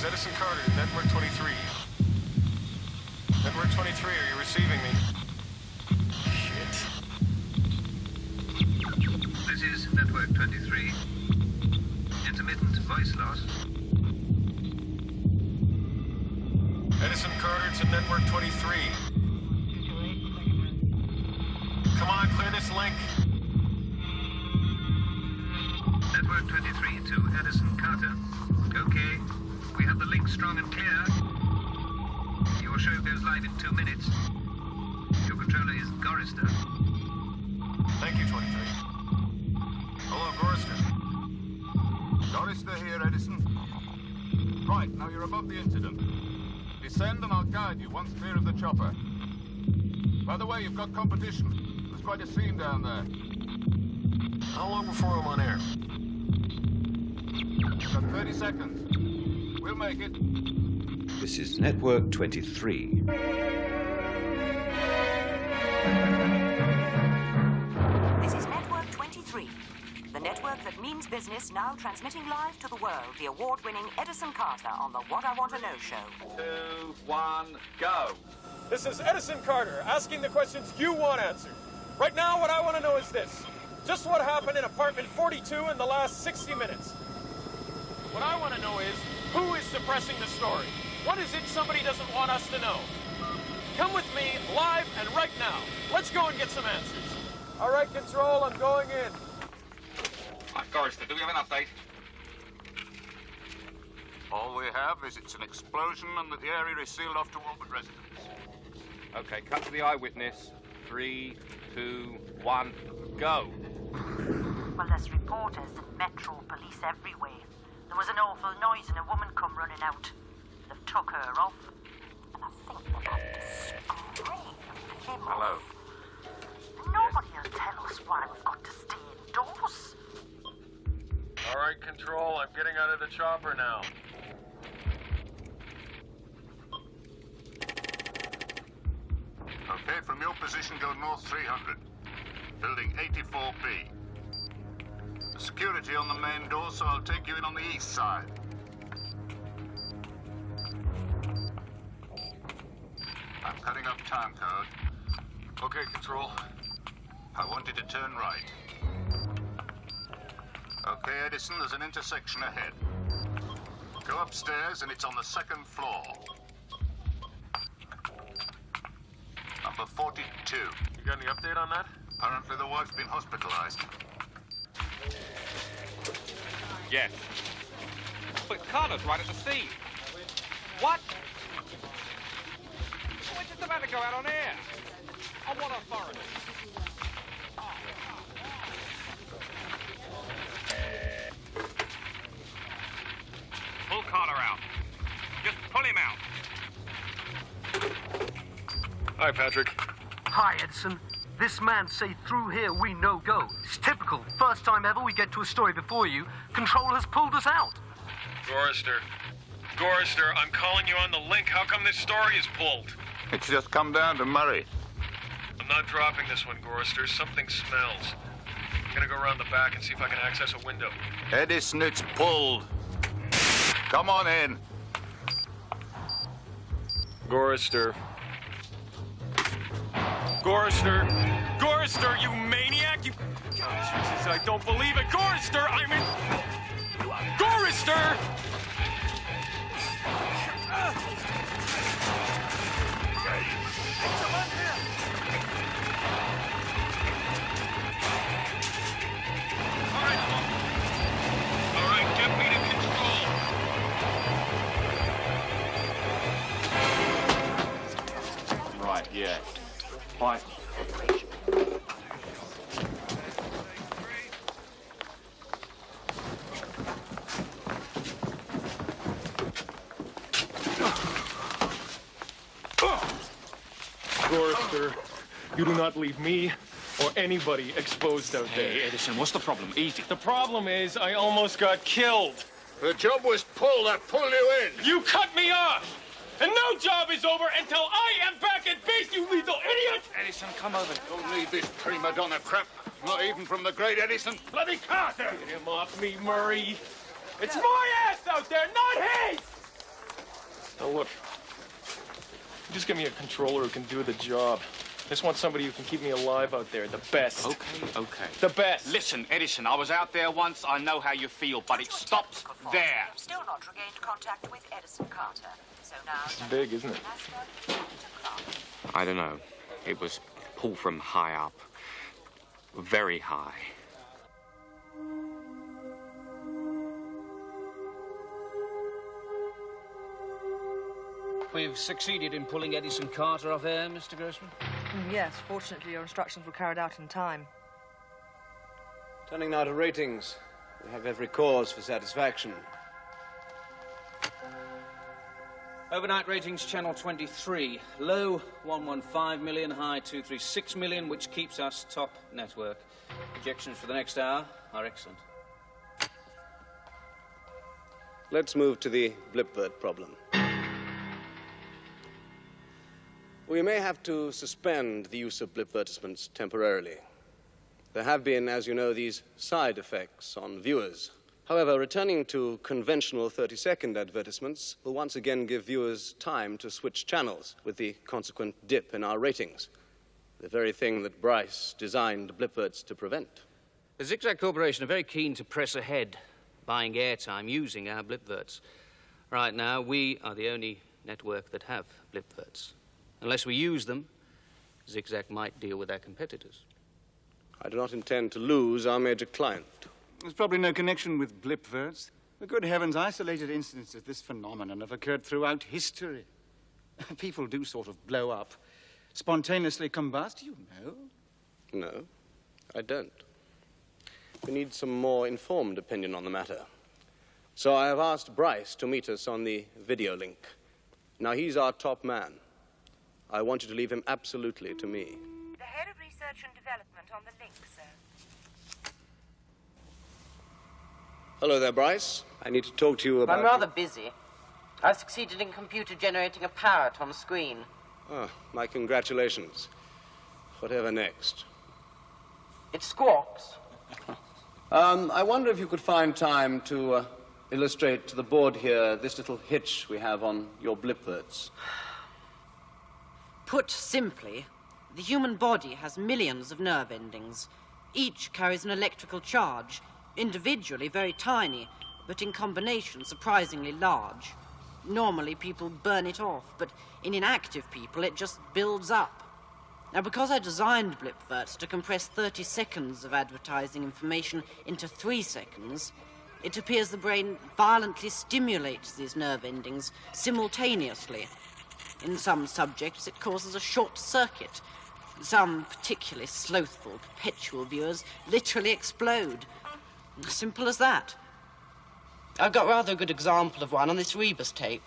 is Edison Carter, Network 23. Network 23, are you receiving me? Shit. This is Network 23. Intermittent voice loss. Edison Carter to Network 23. Come on, clear this link. Network 23 to Edison Carter. Okay, we have the link strong and clear. Your show goes live in 2 minutes. Your controller is Gorister. Thank you, 23. Hello, Gorister. Gorister here, Edison. Right, now you're above the incident. Descend and I'll guide you once clear of the chopper. By the way, you've got competition. There's quite a scene down there. How long before I'm on air? You've got 30 seconds. We'll make it. This is Network 23. This is Network 23, the network that means business, now transmitting live to the world the award-winning Edison Carter on the What I Want to Know show. 2, 1, go. This is Edison Carter, asking the questions you want answered. Right now, what I want to know is this. Just what happened in apartment 42 in the last 60 minutes? What I want to know is, who is suppressing the story? What is it somebody doesn't want us to know? Come with me, live and right now. Let's go and get some answers. All right, Control, I'm going in. Right, Gorister, do we have an update? All we have is it's an explosion and that the area is sealed off to Walford residents. Okay, cut to the eyewitness. 3, 2, 1, go. Well, there's reporters and Metro police everywhere. There was an awful noise and a woman come running out. They've took her off. And I think they've had to scream for him Hello. off. Nobody will tell us why we've got to stay indoors. All right, Control, I'm getting out of the chopper now. Okay, from your position, go north 300. Building 84B. Security on the main door, so I'll take you in on the east side. I'm cutting up time code. Okay, Control. I want you to turn right. Okay, Edison, there's an intersection ahead. Go upstairs and it's on the second floor. Number 42. You got any update on that? Apparently the wife's been hospitalized. Yes. But Carter's right at the scene. What? We're just about to go out on air. On what authority? Pull Carter out. Just pull him out. Hi, Patrick. Hi, Edison. This man say through here we no go. It's typical. First time ever we get to a story before you. Control has pulled us out. Gorister, I'm calling you on the link. How come this story is pulled? It's just come down to Murray. I'm not dropping this one, Gorister. Something smells. I'm gonna go around the back and see if I can access a window. Edison, it's pulled. Come on in. Gorister, you maniac! You... Jesus, I don't believe it! Gorister, I'm in... Gorister! All right, get me to control. Right, yeah. Right. Gorister, you do not leave me or anybody exposed out there. Hey, Edison, what's the problem? Easy. The problem is I almost got killed. The job was pulled. I pulled you in. You cut me off! And no job is over until I am back at base, you lethal idiot! Edison, come over. Don't need this prima donna crap. Not even from the great Edison bloody Carter. Get him off me, Murray. It's my ass out there, not his! Now look, you just give me a controller who can do the job. I just want somebody who can keep me alive out there, the best. Okay. The best. Listen, Edison, I was out there once. I know how you feel, but it stops there. You've still not regained contact with Edison Carter. So now... It's big, isn't it? I don't know. It was pulled from high up. Very high. We've succeeded in pulling Edison Carter off air, Mr. Grossman. Yes, fortunately your instructions were carried out in time. Turning now to ratings. We have every cause for satisfaction. Overnight ratings, channel 23. Low, 115 million, high, 236 million, which keeps us top network. Projections for the next hour are excellent. Let's move to the blipvert problem. We may have to suspend the use of blipvertisements temporarily. There have been, as you know, these side effects on viewers. However, returning to conventional 30-second advertisements will once again give viewers time to switch channels, with the consequent dip in our ratings. The very thing that O.B.E.Y.C.O.N.S.U.M.E designed blipverts to prevent. The Zigzag Corporation are very keen to press ahead, buying airtime using our blipverts. Right now, we are the only network that have blipverts. Unless we use them, Zigzag might deal with our competitors. I do not intend to lose our major client. There's probably no connection with blipverts. For good heavens, isolated instances of this phenomenon have occurred throughout history. People do sort of blow up, spontaneously combust, you know. No, I don't. We need some more informed opinion on the matter. So I have asked Bryce to meet us on the video link. Now, he's our top man. I want you to leave him absolutely to me. The head of research and development on the link, sir. Hello there, Bryce. I need to talk to you about... I'm rather busy. I've succeeded in computer-generating a parrot on the screen. Oh, my congratulations. Whatever next? It squawks. I wonder if you could find time to illustrate to the board here this little hitch we have on your blipverts. Put simply, the human body has millions of nerve endings. Each carries an electrical charge, individually very tiny, but in combination surprisingly large. Normally people burn it off, but in inactive people it just builds up. Now, because I designed blipverts to compress 30 seconds of advertising information into 3 seconds, it appears the brain violently stimulates these nerve endings simultaneously. In some subjects, it causes a short circuit. Some particularly slothful, perpetual viewers literally explode. Simple as that. I've got rather a good example of one on this rebus tape.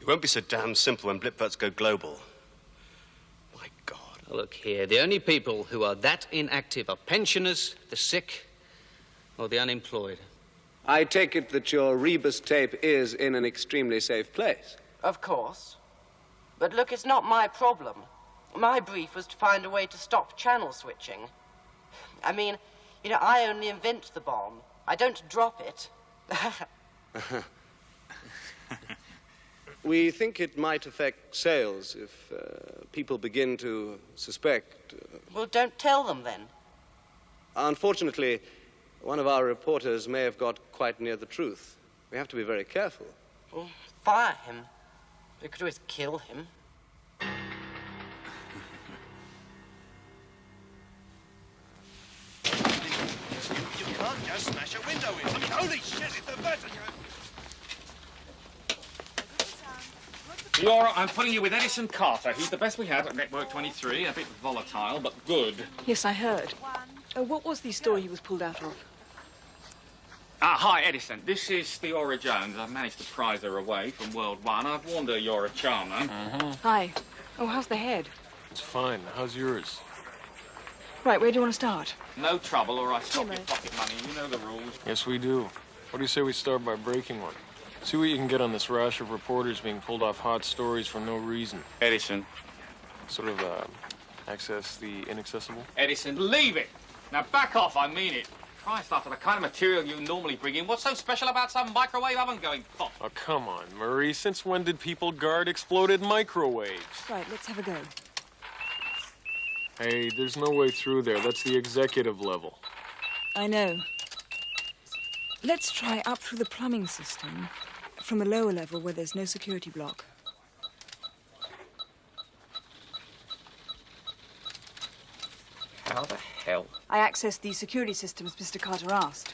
It won't be so damn simple when blipverts go global. Look here, the only people who are that inactive are pensioners, the sick, or the unemployed. I take it that your rebus tape is in an extremely safe place. Of course. But look, it's not my problem. My brief was to find a way to stop channel switching. I mean, you know, I only invent the bomb. I don't drop it. We think it might affect sales if people begin to suspect. Well, don't tell them then. Unfortunately, one of our reporters may have got quite near the truth. We have to be very careful. Well, fire him. We could always kill him. You can't just smash a window in. I mean, holy shit, it's a better... Laura, I'm putting you with Edison Carter. He's the best we have at Network 23. A bit volatile, but good. Yes, I heard. What was the story he was pulled out of? Hi, Edison. This is Theora Jones. I've managed to prize her away from World 1. I've warned her you're a charmer. Hi. Oh, how's the head? It's fine. How's yours? Right, where do you want to start? No trouble, or I stop your pocket money. You know the rules. Yes, we do. What do you say we start by breaking one? See what you can get on this rash of reporters being pulled off hot stories for no reason. Edison, Sort of, access the inaccessible? Edison, leave it! Now back off, I mean it. Christ, after the kind of material you normally bring in, what's so special about some microwave oven going pop? Oh, come on, Murray. Since when did people guard exploded microwaves? Right, let's have a go. Hey, there's no way through there. That's the executive level. I know. Let's try up through the plumbing system from a lower level where there's no security block. How the hell? I accessed the security systems Mr. Carter asked.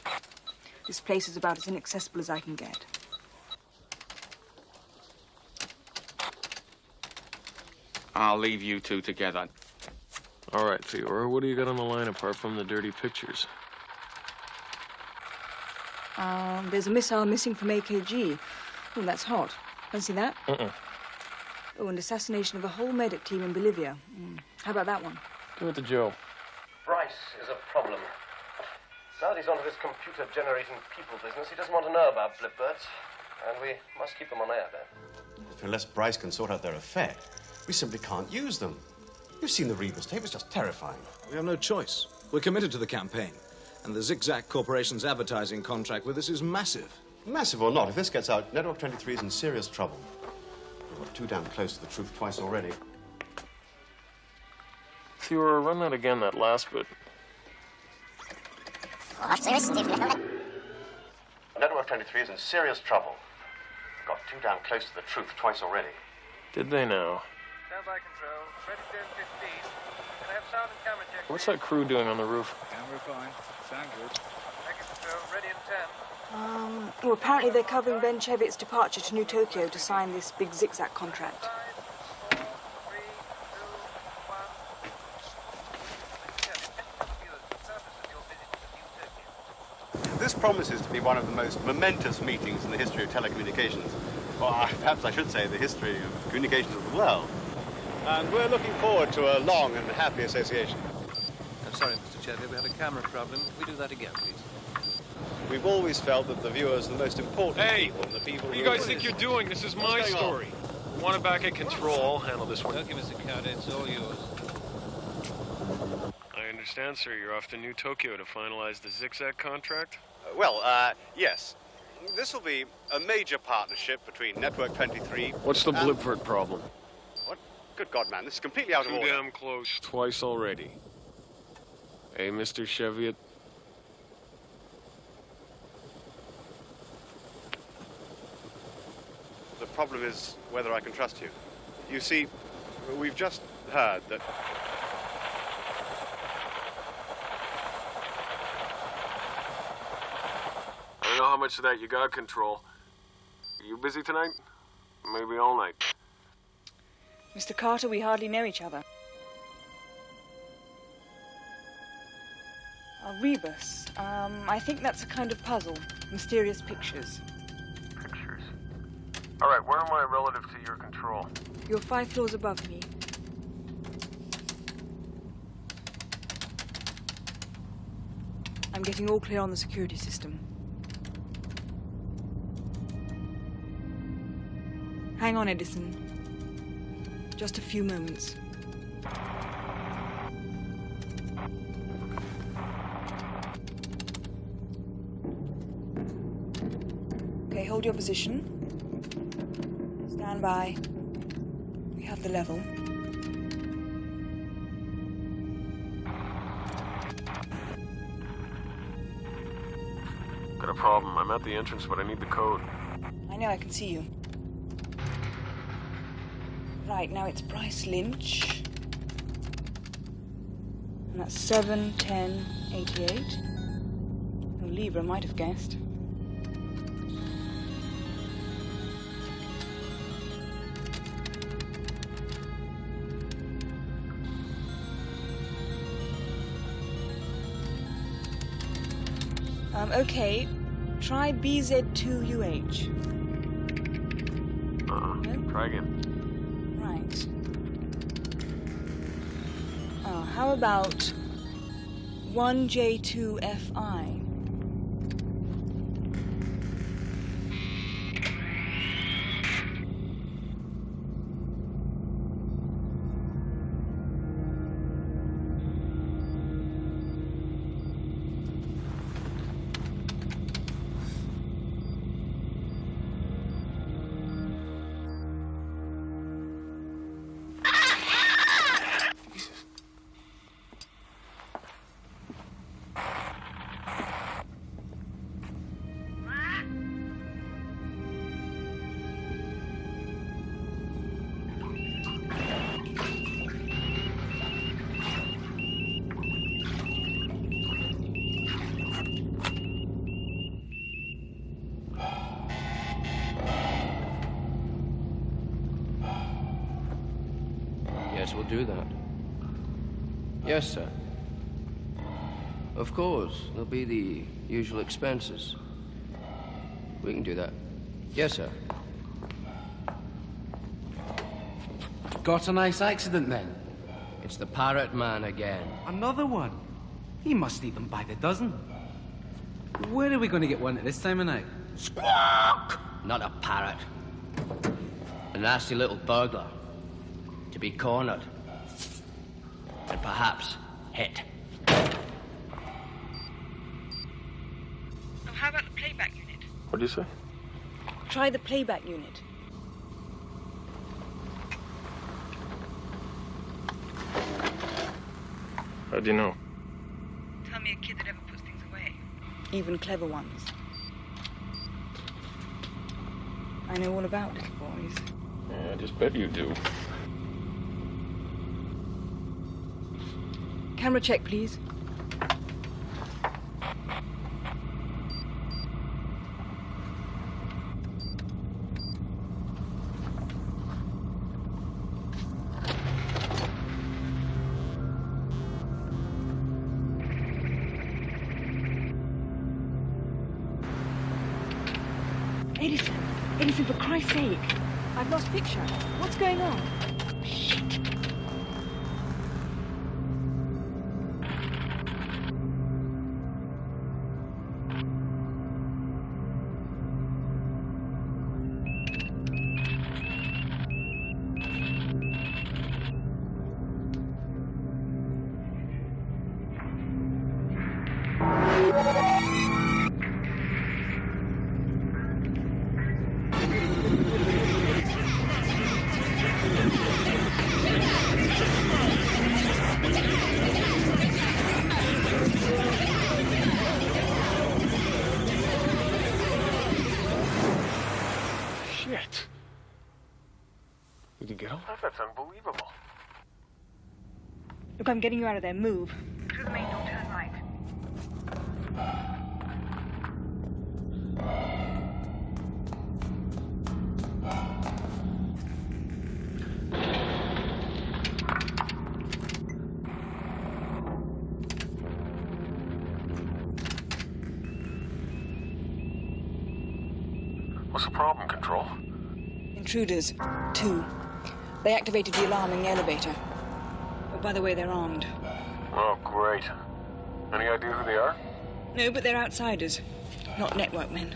This place is about as inaccessible as I can get. I'll leave you two together. All right, Theodore, what do you got on the line apart from the dirty pictures? There's a missile missing from AKG. Oh, that's hot. Fancy that? Oh, and assassination of a whole medic team in Bolivia. How about that one? Give it to Joe. Bryce is a problem. Now that he's onto this computer-generating people business, he doesn't want to know about blipverts. And we must keep them on air, then. Unless Bryce can sort out their effect, we simply can't use them. You've seen the Rebus tape. It's just terrifying. We have no choice. We're committed to the campaign. And the Zigzag Corporation's advertising contract with us is massive. Massive or not, if this gets out, Network 23 is in serious trouble. We've got too damn close to the truth twice already. Theodore, run that again, that last bit. Network 23 is in serious trouble. Got too damn close to the truth twice already. Did they now? Standby control. Ready to 15. Can I have sound and camera check? What's that crew doing on the roof? Camera fine. Sound good. Packet control. Ready in 10. Well, apparently they're covering Ben Chevitt's departure to New Tokyo to sign this big Zigzag contract. This promises to be one of the most momentous meetings in the history of telecommunications. Or perhaps I should say the history of communications of the world. And we're looking forward to a long and happy association. I'm sorry, Mr. Chevy, we had a camera problem. We do that again, please. We've always felt that the viewers are the most important Hey! people, the people What do you who... guys think you're doing? This is my story. We want it back at control. I'll handle this one. Don't give us a count, it's all yours. I understand, sir. You're off to New Tokyo to finalize the Zigzag contract? Yes. This will be a major partnership between Network 23... What's the and... blipvert problem? What? Good God, man, this is completely out of Too order. damn close. Twice already. Hey, Mr. Cheviot. The problem is whether I can trust you. You see, we've just heard that... I don't know how much of that you got control. Are you busy tonight? Maybe all night. Mr. Carter, we hardly know each other. Rebus. I think that's a kind of puzzle. Mysterious pictures. Pictures. All right, where am I relative to your control? You're 5 floors above me. I'm getting all clear on the security system. Hang on, Edison. Just a few moments. Okay, hold your position. Stand by. We have the level. Got a problem. I'm at the entrance, but I need the code. I know, I can see you. Right, now it's Bryce Lynch. And that's 71088. Oh, Libra might have guessed. Okay, try BZ2UH. No? Try again. Right. How about 1J2FI? Yes, we'll do that. Yes, sir. Of course, there'll be the usual expenses. We can do that. Yes, sir. Got a nice accident, then? It's the parrot man again. Another one? He must eat them by the dozen. Where are we going to get one at this time of night? Squawk! Not a parrot. A nasty little burglar. To be cornered. And perhaps hit. Oh, how about the playback unit? What do you say? Try the playback unit. How do you know? Tell me a kid that ever puts things away. Even clever ones. I know all about little boys. Yeah, I just bet you do. Camera check, please. Edison, for Christ's sake. I've lost picture. What's going on? Shit. Shit. Did you get him? That's unbelievable. Look, I'm getting you out of there. Move. Through the main door, turn right. What's the problem, Control? Intruders. 2. They activated the alarm in the elevator. Oh, by the way, they're armed. Oh, great. Any idea who they are? No, but they're outsiders. Not network men.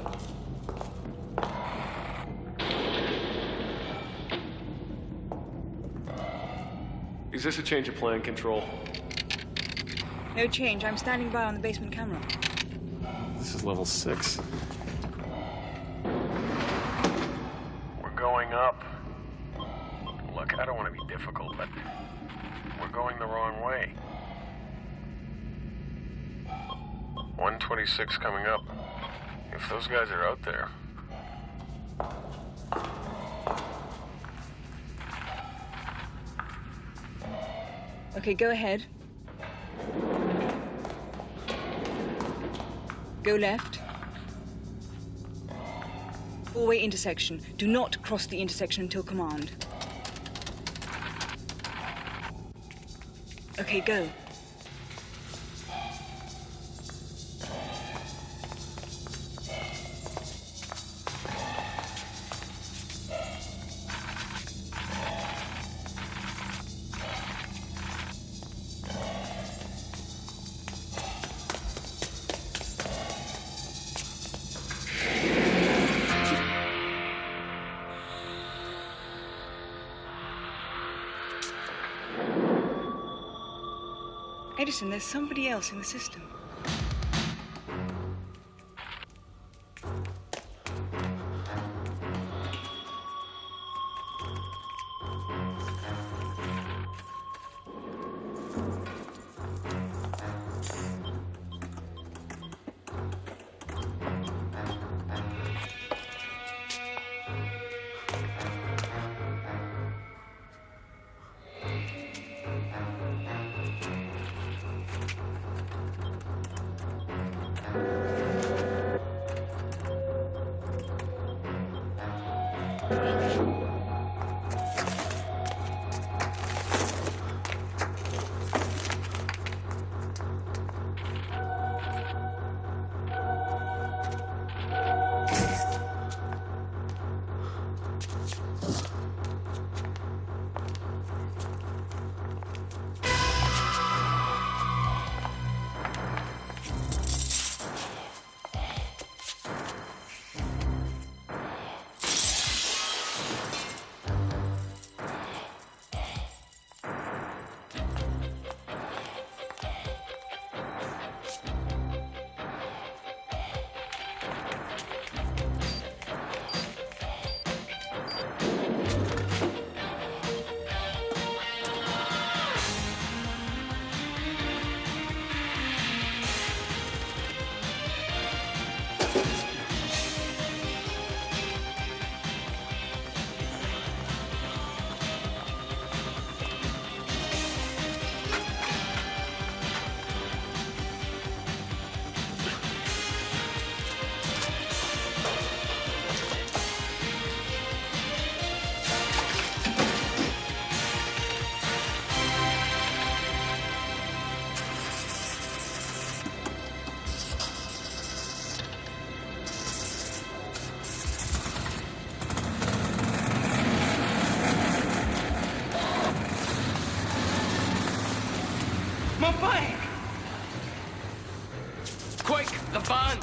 Is this a change of plan, Control? No change. I'm standing by on the basement camera. This is level 6. We're going up. Look, I don't want to be difficult, but we're going the wrong way. 126 coming up. If those guys are out there... Okay, go ahead. Go left. Four-way intersection. Do not cross the intersection until command. Okay, go. Edison, there's somebody else in the system. Spike! Quick, the van!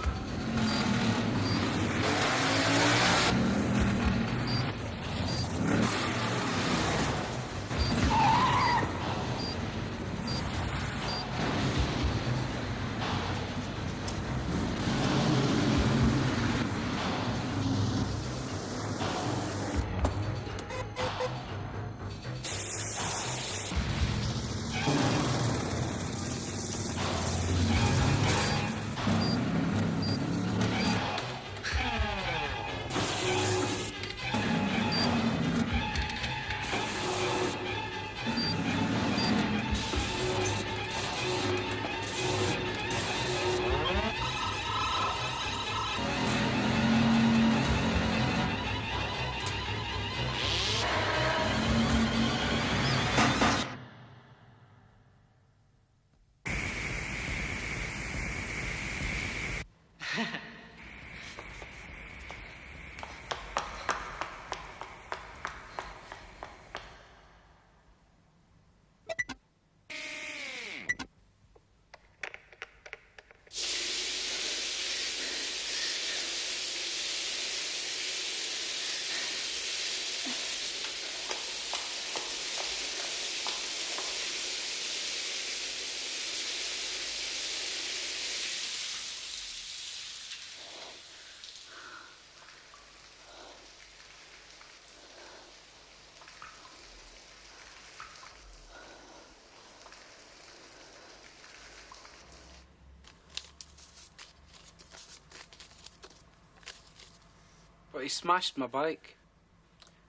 But he smashed my bike.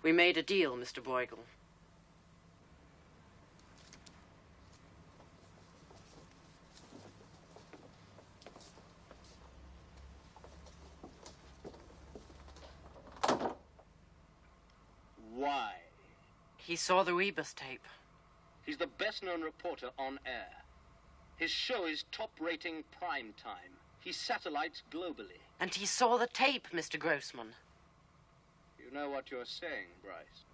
We made a deal, Mr. Boigle. Why? He saw the Rebus tape. He's the best-known reporter on air. His show is top-rating prime time. He satellites globally. And he saw the tape, Mr. Grossman. You know what you're saying, Bryce.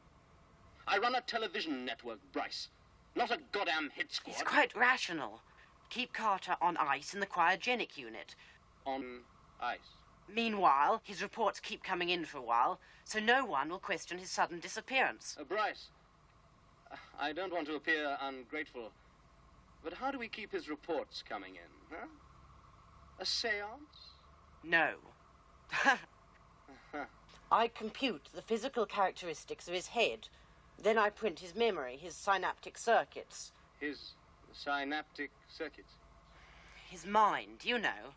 I run a television network, Bryce. Not a goddamn hit squad. He's quite rational. Keep Carter on ice in the cryogenic unit. On ice? Meanwhile, his reports keep coming in for a while, so no one will question his sudden disappearance. Bryce, I don't want to appear ungrateful, but how do we keep his reports coming in, huh? A seance? No. I compute the physical characteristics of his head. Then I print his memory, his synaptic circuits. His synaptic circuits? His mind, you know.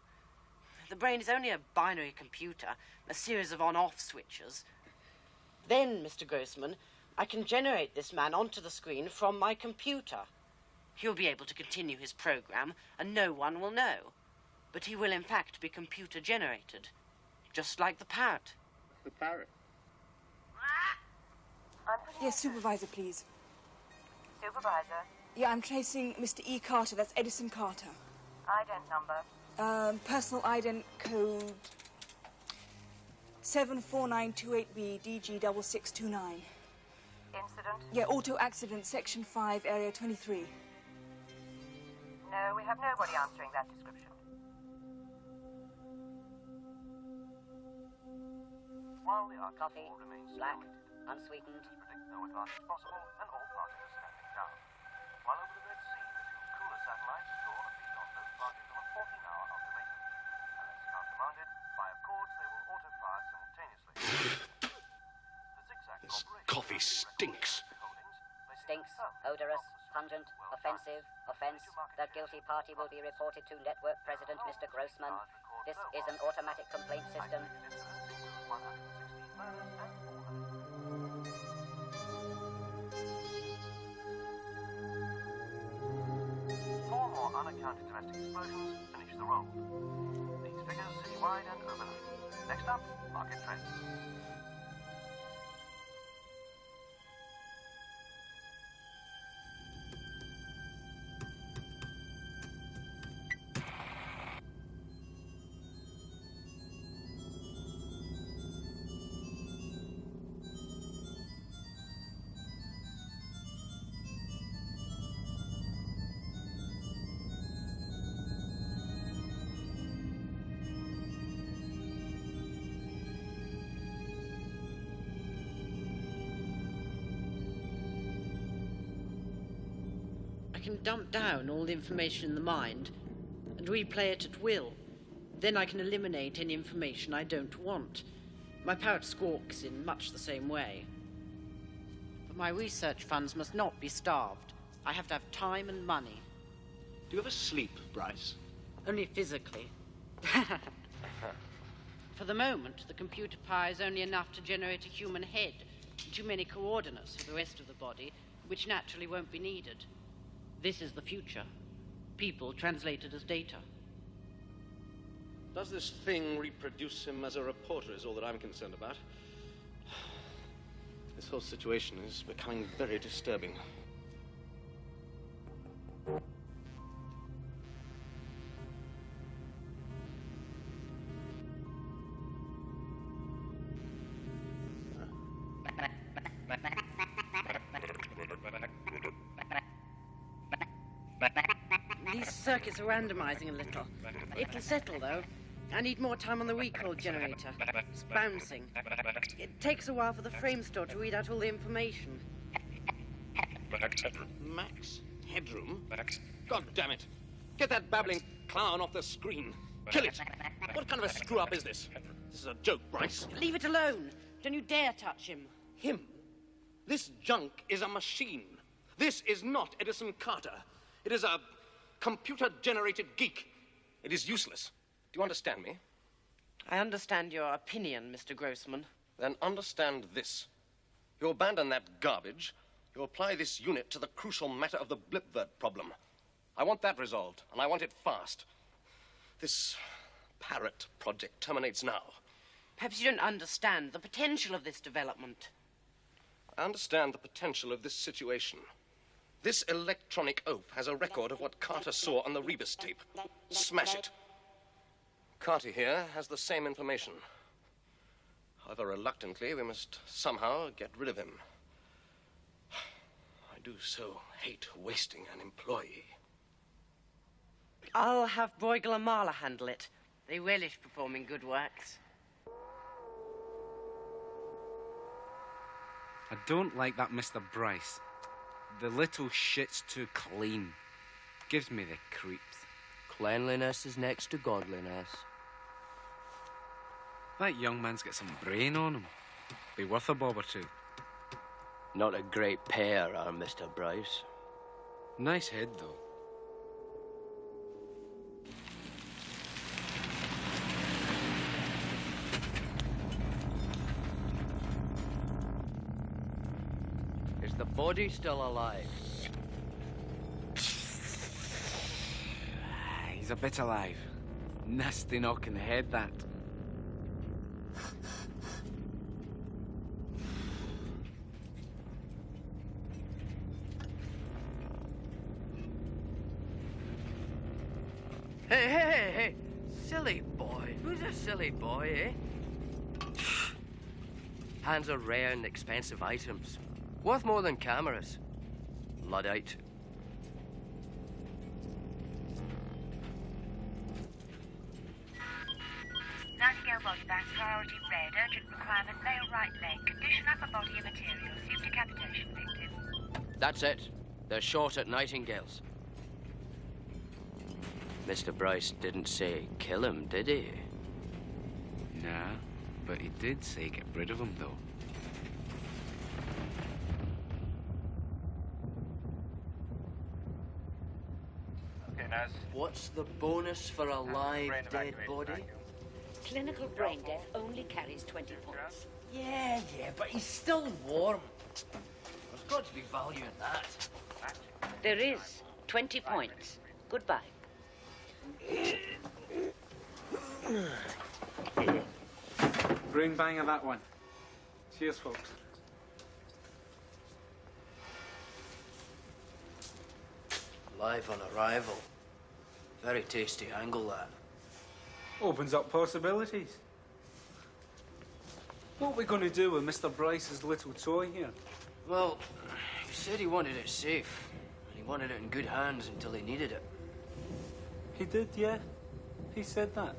The brain is only a binary computer, a series of on-off switches. Then, Mr. Grossman, I can generate this man onto the screen from my computer. He'll be able to continue his program, and no one will know. But he will, in fact, be computer-generated, just like the parrot. The parrot? Yes, supervisor, please. Supervisor, Yeah, I'm tracing Mr. E. Carter. That's Edison Carter. ident number. Personal ident code 74928B DG6629. Incident? Yeah, auto accident, section 5, area 23. No, we have nobody answering that description. While the Coffee, remains black, situated, unsweetened. predict no advantage possible, and all parties are standing down. While over the Red Sea, the two cooler satellites dawn and feed off those parties on a 14-hour ultimatum. Unless countermanded, by accords they will auto-fire simultaneously. The zigzag This coffee stinks. Stinks, odorous, pungent, offensive, offense. The guilty party will be reported to Network President Mr. Grossman. This is an automatic complaint system. Four more unaccounted domestic explosions finish the roll. These figures citywide and overnight. Next up, market trends. I can dump down all the information in the mind and replay it at will. Then I can eliminate any information I don't want. My parrot squawks in much the same way. But my research funds must not be starved. I have to have time and money. Do you ever sleep, Bryce? Only physically. For the moment, the computer power is only enough to generate a human head, and too many coordinates for the rest of the body, which naturally won't be needed. This is the future. People translated as data. Does this thing reproduce him as a reporter is all that I'm concerned about. This whole situation is becoming very disturbing. These circuits are randomizing a little. It'll settle, though. I need more time on the recall generator. It's bouncing. It takes a while for the frame store to read out all the information. Max Headroom? God damn it. Get that babbling clown off the screen. Kill it. What kind of a screw-up is this? This is a joke, Bryce. Leave it alone. Don't you dare touch him. Him? This junk is a machine. This is not Edison Carter. It is a computer-generated geek. It is useless. Do you understand me? I understand your opinion, Mr. Grossman. Then understand this. You abandon that garbage. You apply this unit to the crucial matter of the blipvert problem. I want that resolved, and I want it fast. This parrot project terminates now. Perhaps you don't understand the potential of this development. I understand the potential of this situation. This electronic oaf has a record of what Carter saw on the Rebus tape. Smash it. Carter here has the same information. However reluctantly, we must somehow get rid of him. I do so hate wasting an employee. I'll have Bruegel and Mahler handle it. They relish performing good works. I don't like that Mr. Bryce. The little shit's too clean. Gives me the creeps. Cleanliness is next to godliness. That young man's got some brain on him. Be worth a bob or two. Not a great pair, are Mr. Bryce. Nice head, though. Is the body still alive? He's a bit alive. Nasty knocking head, that. Hey! Silly boy. Who's a silly boy, eh? Hands are rare and expensive items. Worth more than cameras. Luddite. Nightingale body bag, priority red, urgent requirement, male right leg, condition upper body immaterial, assumed decapitation victim. That's it. They're short at Nightingale's. Mr. Bryce didn't say kill him, did he? Nah, but he did say get rid of him, though. Okay, Naz. What's the bonus for a live dead body? Clinical brain death only carries 20 points. Yeah, but he's still warm. There's got to be value in that. There is 20 points. Goodbye. Bring bang on that one. Cheers, folks. Live on arrival. Very tasty angle, that. Opens up possibilities. What are we going to do with Mr. Bryce's little toy here? Well, he said he wanted it safe. And he wanted it in good hands until he needed it. He did, yeah. He said that.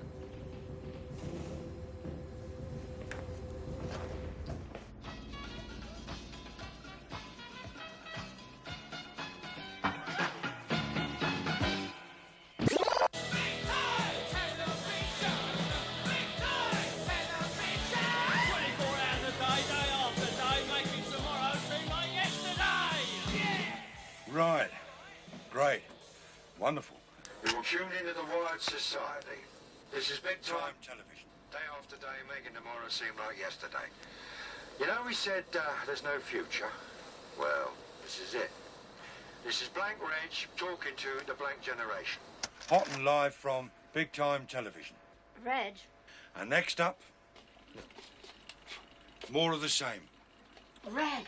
wonderful. You're tuned into the Wired Society. This is big time television. Day after day, making tomorrow seem like yesterday. You know, we said there's no future. Well, this is it. This is Blank Reg talking to the blank generation. Hot and live from big time television. Reg. And next up, more of the same. Reg.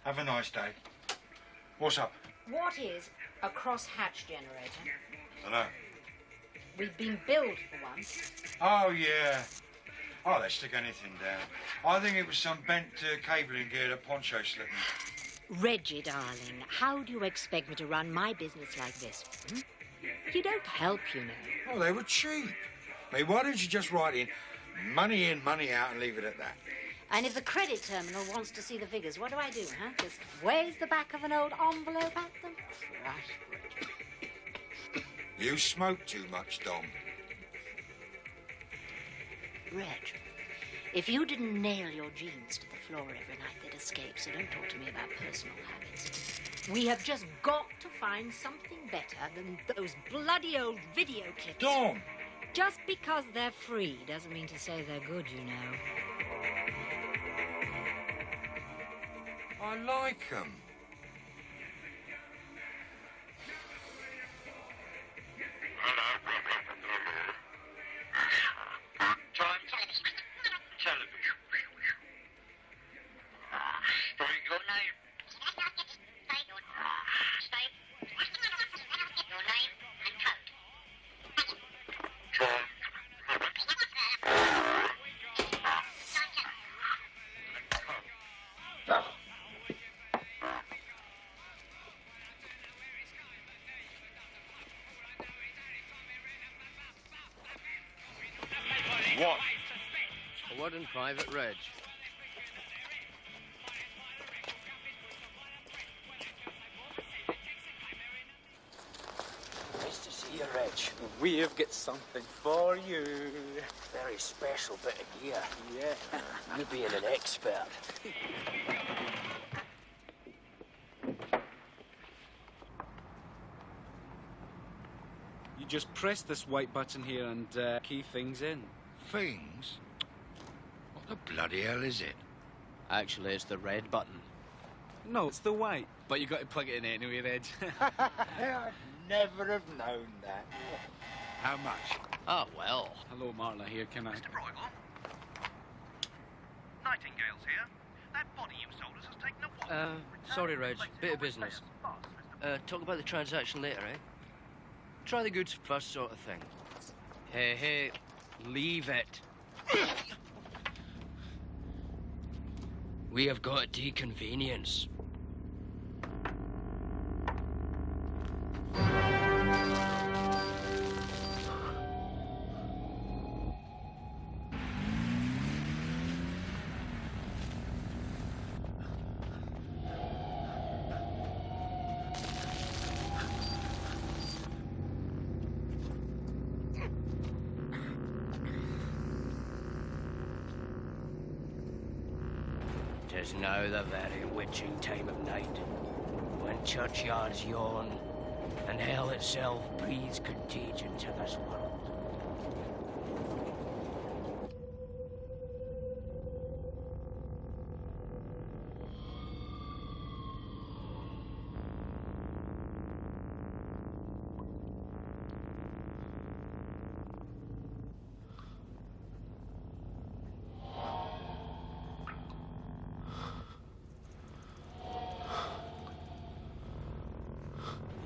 Have a nice day. What's up? What is a cross-hatch generator? Dunno. We've been billed for once. Oh, yeah. Oh, they stick anything down. I think it was some bent cabling gear that Poncho slipped me. Reggie, darling, how do you expect me to run my business like this? Hmm? You don't help, you know. Oh, they were cheap. I mean, why don't you just write in, money out, and leave it at that? And if the credit terminal wants to see the figures, what do I do, huh? Just wave the back of an old envelope at them? Right. You smoke too much, Dom. Reg, if you didn't nail your jeans to the floor every night, they'd escape, so don't talk to me about personal habits. We have just got to find something better than those bloody old video clips. Dom! Just because they're free doesn't mean to say they're good, you know. I like them. What? A word in private, Reg. Nice to see you, Reg. We've got something for you. Very special bit of gear. Yeah. You being an expert. You just press this white button here and key things in. Things? What the bloody hell is it? Actually, it's the red button. No, it's the white. But you got to plug it in anyway, Reg. I'd never have known that. How much? Ah, well. Hello, Marla here. Can I... Mr. Broigel? Nightingale's here. That body you sold us has taken a walk. Sorry, Reg. Bit of business. Talk about the transaction later, eh? Try the goods first sort of thing. Hey, leave it. We have got a deconvenience. Tis now the very witching time of night, when churchyards yawn, and hell itself breathes contagion to this world.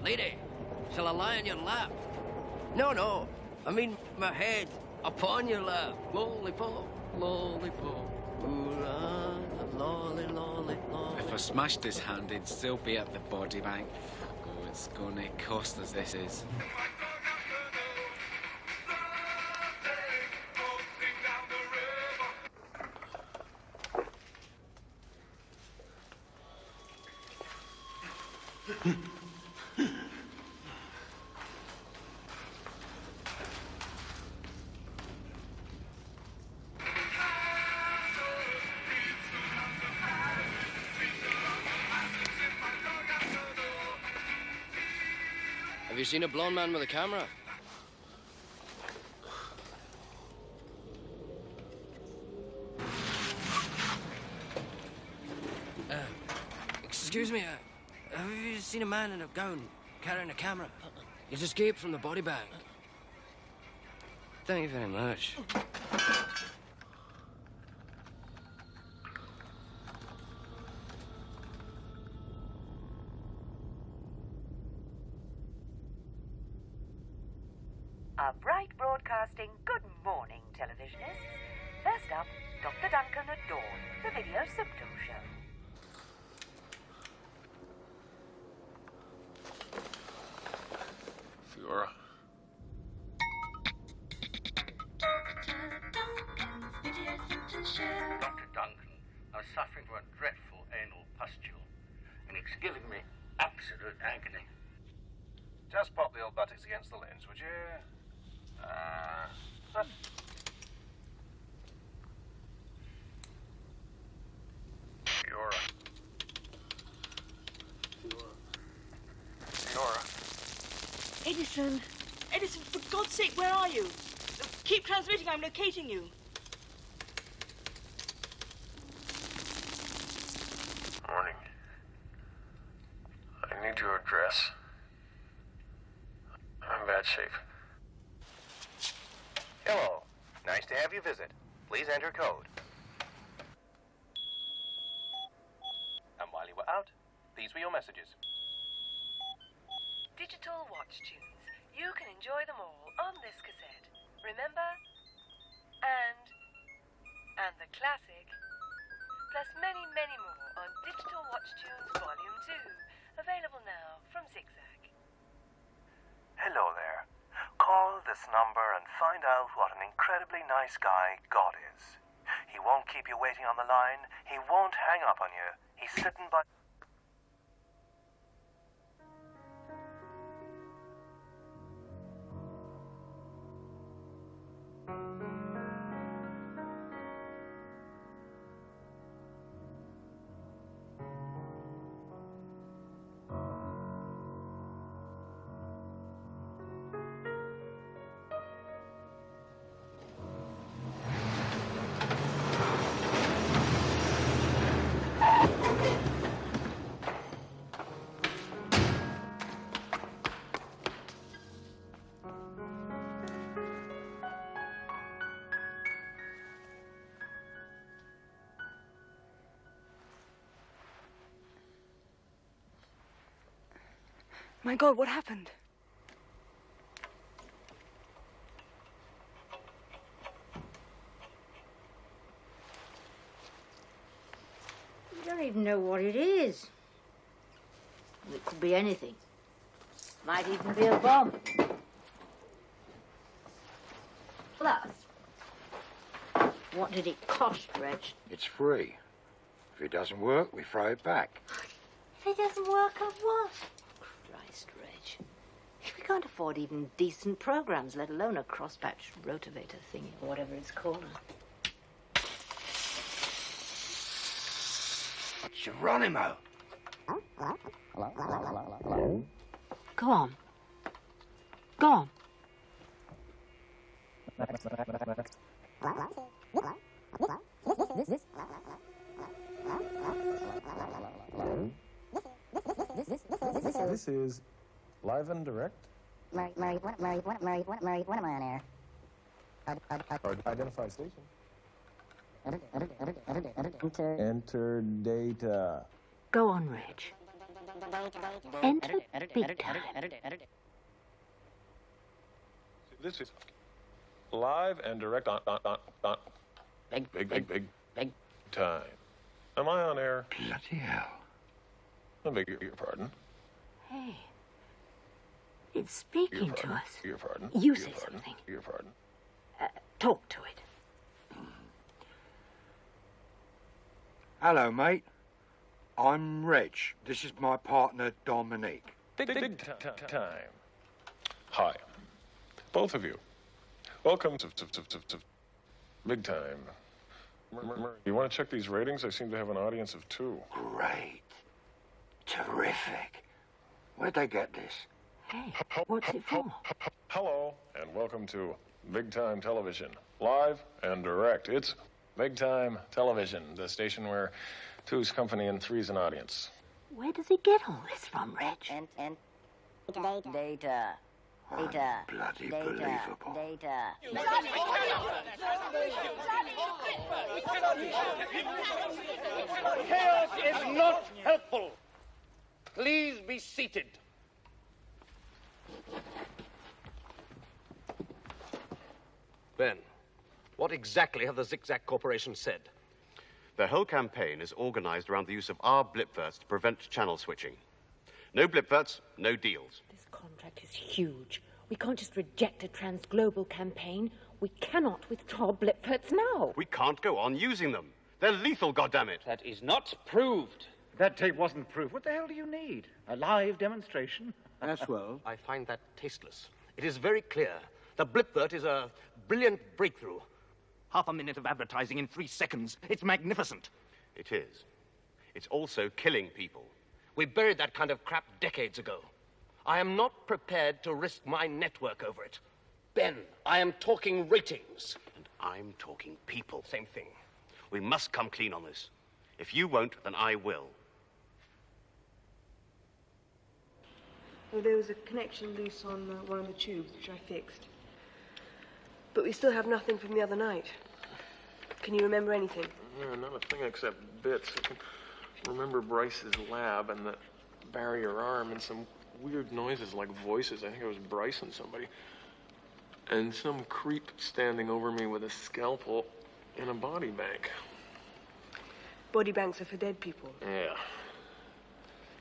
Lady, shall I lie on your lap? No, I mean my head upon your lap. Lollipop, lollipop, ooh-la, lolly, lolly, lolly. If I smashed his hand, he'd still be at the body bank. Oh, it's gonna cost us, this is. Have you seen a blonde man with a camera? Excuse me, have you seen a man in a gown carrying a camera? He's escaped from the body bank. Thank you very much. A bright broadcasting good morning, televisionists. First up, Dr. Duncan at dawn, the video symptom show. Fiora. Dr. Duncan, I'm suffering from a dreadful anal pustule, and it's giving me absolute agony. Just pop the old buttocks against the lens, would you? Fiora. Fiora. Edison! Edison, for God's sake, where are you? Keep transmitting, I'm locating you. Morning. I need your address. I'm in bad shape. Hello. Nice to have you visit. Please enter code. And while you were out, these were your messages. Digital watch tunes. You can enjoy them all on this cassette. Remember? And the classic. Plus many, many more on Digital Watch Tunes Volume 2. Available now from Zigzag. Hello there. Call this number and find out what an incredibly nice guy God is. He won't keep you waiting on the line. He won't hang up on you. He's sitting by... My God, what happened? You don't even know what it is. It could be anything. Might even be a bomb. Plus, what did it cost, Reg? It's free. If it doesn't work, we throw it back. If it doesn't work, of what? Christ, Reg. We can't afford even decent programs, let alone a cross-patch rotivator thingy, or whatever it's called. Geronimo! Go on. Go on. This is live and direct. Murray, when am I on air? Identify station. Enter. Enter data. Go on, Reg. Enter big time. This is live and direct on big time. Am I on air? Bloody hell. I beg your pardon. Hey. It's speaking to us. Your pardon. You say something. Your pardon. Talk to it. Hello, mate. I'm Reg. This is my partner, Dominique. Big time. Hi. Both of you. Welcome to Big Time. You want to check these ratings? I seem to have an audience of 2. Great. Terrific. Where'd they get this? Hey, what's it for? Hello, and welcome to Big Time Television. Live and direct. It's Big Time Television, the station where two's company and three's an audience. Where does he get all this from, Reg? And data. Bloody believable. Chaos is not helpful. Please be seated. Ben, what exactly have the Zigzag Corporation said? Their whole campaign is organized around the use of our blipverts to prevent channel switching. No blipverts, no deals. This contract is huge. We can't just reject a trans-global campaign. We cannot withdraw blipverts now. We can't go on using them. They're lethal, goddammit. That is not proved. That tape wasn't proved. What the hell do you need? A live demonstration? That's well. I find that tasteless. It is very clear. The blipvert is a brilliant breakthrough. Half a minute of advertising in 3 seconds. It's magnificent. It is. It's also killing people. We buried that kind of crap decades ago. I am not prepared to risk my network over it. Ben, I am talking ratings. And I'm talking people. Same thing. We must come clean on this. If you won't, then I will. Well, there was a connection loose on one of the tubes, which I fixed. But we still have nothing from the other night. Can you remember anything? Yeah, not a thing except bits. I can remember Bryce's lab and the barrier arm and some weird noises like voices. I think it was Bryce and somebody. And some creep standing over me with a scalpel in a body bank. Body banks are for dead people. Yeah.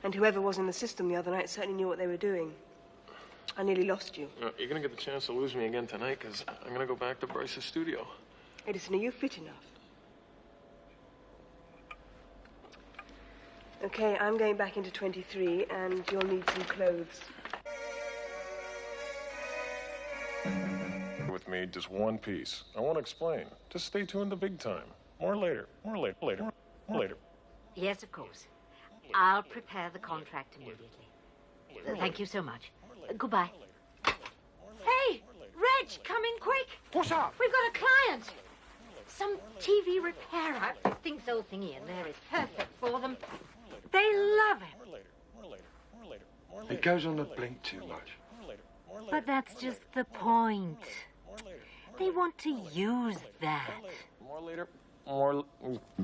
And whoever was in the system the other night certainly knew what they were doing. I nearly lost you. You're going to get the chance to lose me again tonight, because I'm going to go back to Bryce's studio. Edison, are you fit enough? Okay, I'm going back into 23, and you'll need some clothes. With me, just one piece. I won't explain. Just stay tuned to Big Time. More later. Yes, of course. I'll prepare the contract immediately. Thank you so much. Goodbye. Hey, Reg, come in quick. What's up? We've got a client. Some TV repair outfit thinks old thingy in there is perfect for them. They love it. It goes on the blink too much. But that's just the point. They want to use that. More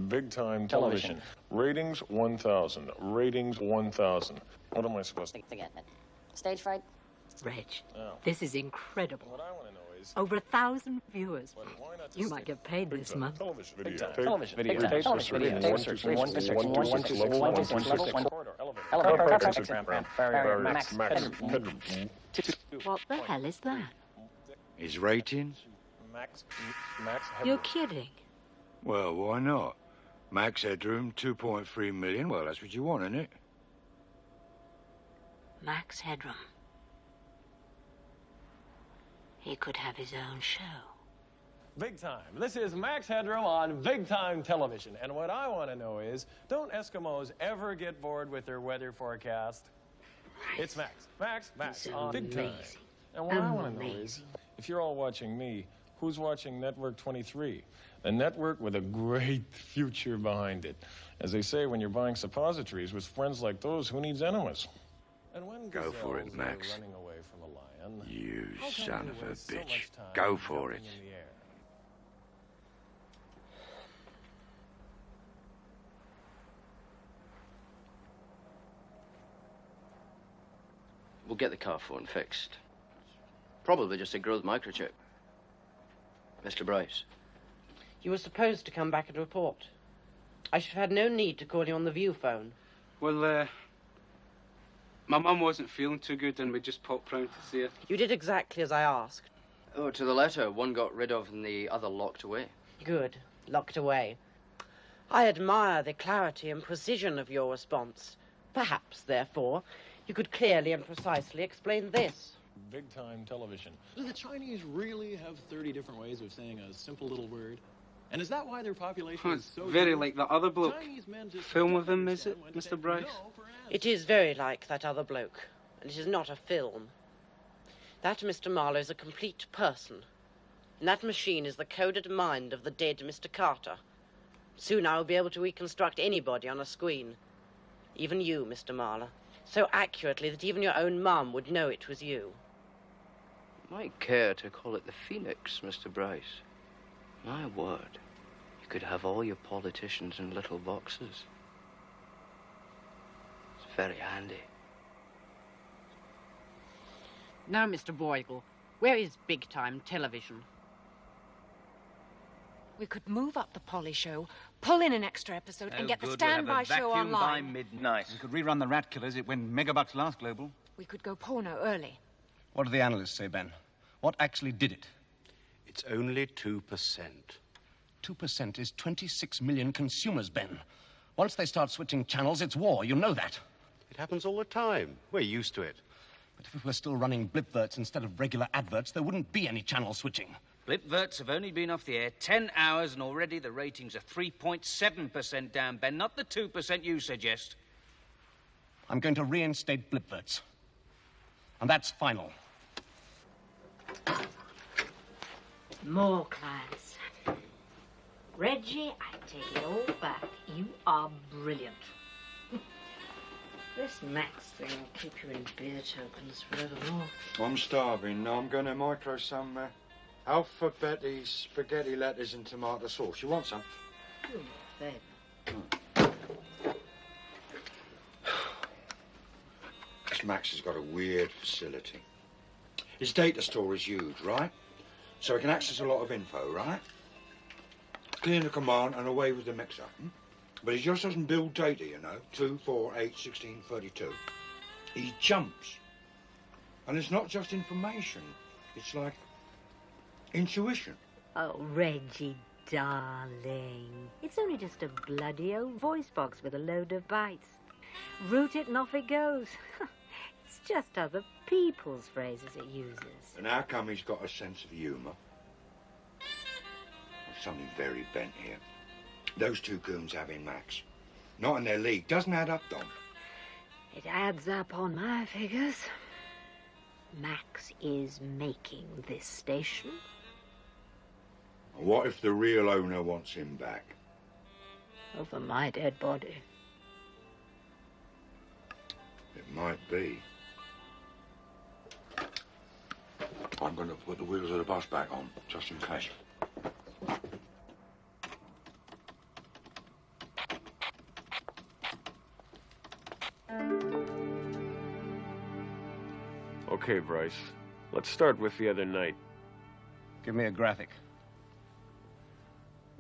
Big Time Television. Ratings 1,000. Ratings 1,000. What am I supposed to... Forget it. Stage fright? Reg, this is incredible. What I want to know is... Over 1,000 viewers. You might get paid this month. Television. What the hell is that? His ratings? Max You're kidding. Well, why not? Max Headroom, 2.3 million. Well, that's what you want, isn't it? Max Headroom. He could have his own show. Big Time. This is Max Headroom on Big Time Television. And what I want to know is, don't Eskimos ever get bored with their weather forecast? Right. It's Max on Big Time. And what I want to know is, if you're all watching me, who's watching Network 23? A network with a great future behind it. As they say, when you're buying suppositories with friends like those, who needs enemies? And when Go for it, Max. Running away from a lion, You son of a bitch. Go for it. We'll get the car phone fixed. Probably just a growth microchip. Mr. Bryce. You were supposed to come back and report. I should have had no need to call you on the view phone. Well, my mum wasn't feeling too good and we just popped round to see her. You did exactly as I asked. Oh, to the letter. One got rid of and the other locked away. Good. Locked away. I admire the clarity and precision of your response. Perhaps, therefore, you could clearly and precisely explain this. Big Time Television. Do the Chinese really have 30 different ways of saying a simple little word? And is that why their population is so very huge? like that other bloke. Film with him, is it, Mr. Bryce? It is very like that other bloke. and it is not a film. That Mr. Marlowe is a complete person. And that machine is the coded mind of the dead Mr. Carter. Soon I will be able to reconstruct anybody on a screen. Even you, Mr. Marlowe. So accurately that even your own mum would know it was you. You might care to call it the Phoenix, Mr. Bryce. My word. You could have all your politicians in little boxes. It's very handy. Now, Mr. Boyle, where is big-time television? We could move up the Polly show, pull in an extra episode, and get the standby show online. By midnight. We could rerun the Rat Killers. It went megabucks last global. We could go porno early. What do the analysts say, Ben? What actually did it? It's only 2%. 2% is 26 million consumers, Ben. Once they start switching channels, it's war. You know that. It happens all the time. We're used to it. But if it were still running blipverts instead of regular adverts, there wouldn't be any channel switching. Blipverts have only been off the air 10 hours, and already the ratings are 3.7% down, Ben, not the 2% you suggest. I'm going to reinstate blipverts. And that's final. More clients. Reggie, I take it all back. You are brilliant. This Max thing will keep you in beer tokens forevermore. I'm starving. Now I'm going to micro some alphabeti spaghetti letters and tomato sauce. You want some? Do me a favour. This Max has got a weird facility. His data store is huge, right? So he can access a lot of info, right? Clear the command and away with the mixer. But he just doesn't build data, you know. 2, 4, 8, 16, 32. He jumps. And it's not just information. It's like intuition. Oh, Reggie, darling. It's only just a bloody old voice box with a load of bytes. Root it and off it goes. It's just other people's phrases it uses. And how come he's got a sense of humour? There's something very bent here. Those two goons having Max. Not in their league. Doesn't add up, Don. It adds up on my figures. Max is making this station. What if the real owner wants him back? Over my dead body. It might be. I'm going to put the wheels of the bus back on, just in case. Okay, Bryce. Let's start with the other night. Give me a graphic.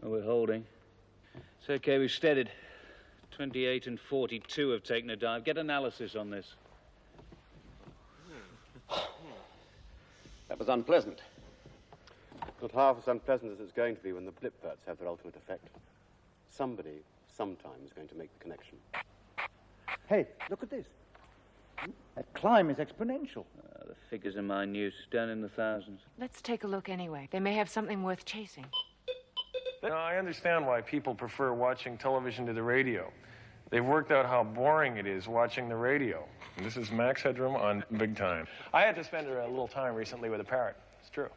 Oh, we're holding. It's okay, we've steadied. 28 and 42 have taken a dive. Get analysis on this. That was unpleasant. Not half as unpleasant as it's going to be when the blipverts have their ultimate effect. Somebody, sometime, is going to make the connection. Hey, look at this. That climb is exponential. The figures are minute, down in the thousands. Let's take a look anyway. They may have something worth chasing. Now, I understand why people prefer watching television to the radio. They've worked out how boring it is watching the radio. And this is Max Headroom on Big Time. I had to spend a little time recently with a parrot. It's true.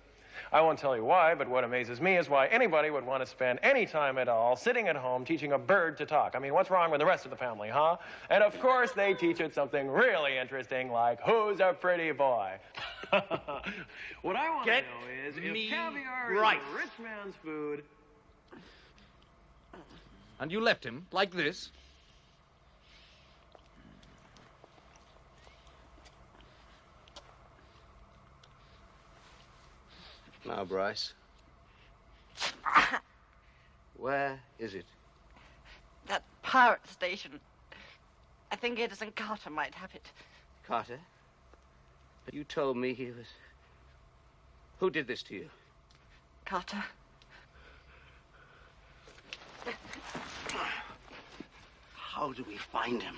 I won't tell you why, but what amazes me is why anybody would want to spend any time at all sitting at home teaching a bird to talk. I mean, what's wrong with the rest of the family, huh? And of course, they teach it something really interesting like, who's a pretty boy? What I want to know is if caviar is a rich man's food. And you left him like this? Now, Bryce. Where is it? That pirate station. I think Edison Carter might have it. Carter? But you told me he was... Who did this to you? Carter. How do we find him?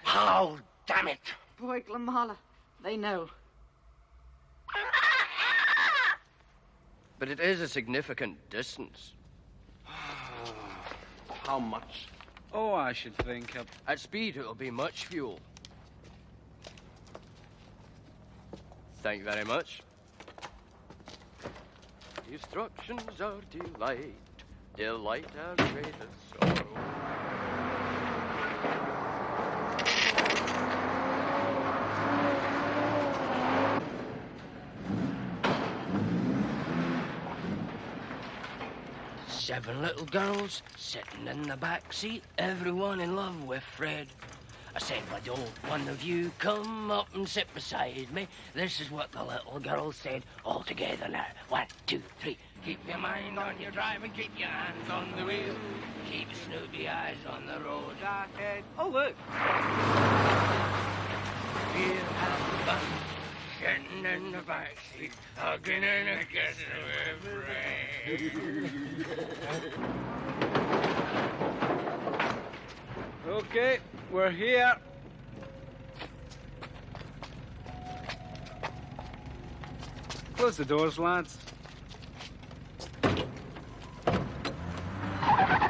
How, damn it? Boyle and Marlowe. They know. But it is a significant distance. How much? Oh, I should think. At speed, it'll be much fuel. Thank you very much. Destructions are delight, delight our greatest sorrow. Seven little girls sitting in the back seat, everyone in love with Fred. I said, why don't one of you come up and sit beside me? This is what the little girl said, all together now. 1, 2, 3. Keep your mind on your drive and keep your hands on the wheel. Keep snoopy eyes on the road ahead. Oh, look. We'll have fun sitting in the back seat, hugging and kissing with Fred. Okay, we're here. Close the doors, lads.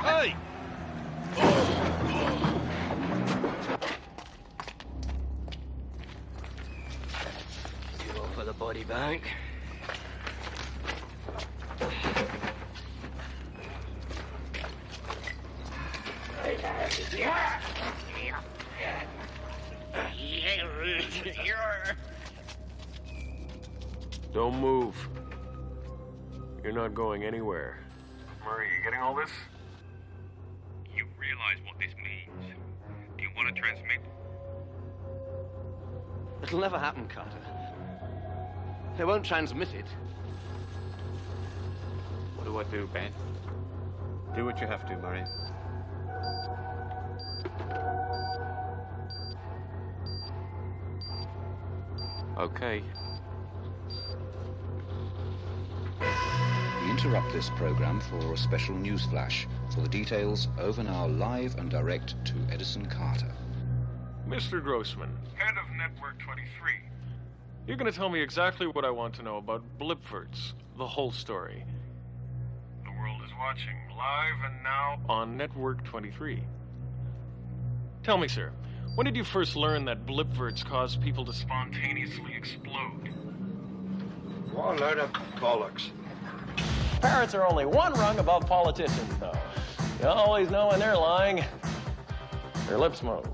Hey! You go for the body bank. Don't move. You're not going anywhere. Murray, you getting all this? You realize what this means. Do you want to transmit? It'll never happen, Carter. They won't transmit it. What do I do, Ben? Do what you have to, Murray. Okay. We interrupt this program for a special news flash. For the details, over now live and direct to Edison Carter. Mr. Grossman. Head of Network 23. You're going to tell me exactly what I want to know about blipverts, the whole story. The world is watching, live and now. On Network 23. Tell me, sir, when did you first learn that blipverts cause people to Spontaneously explode. What a load of bollocks. Parrots are only one rung above politicians, though. You always know when they're lying. Their lips move.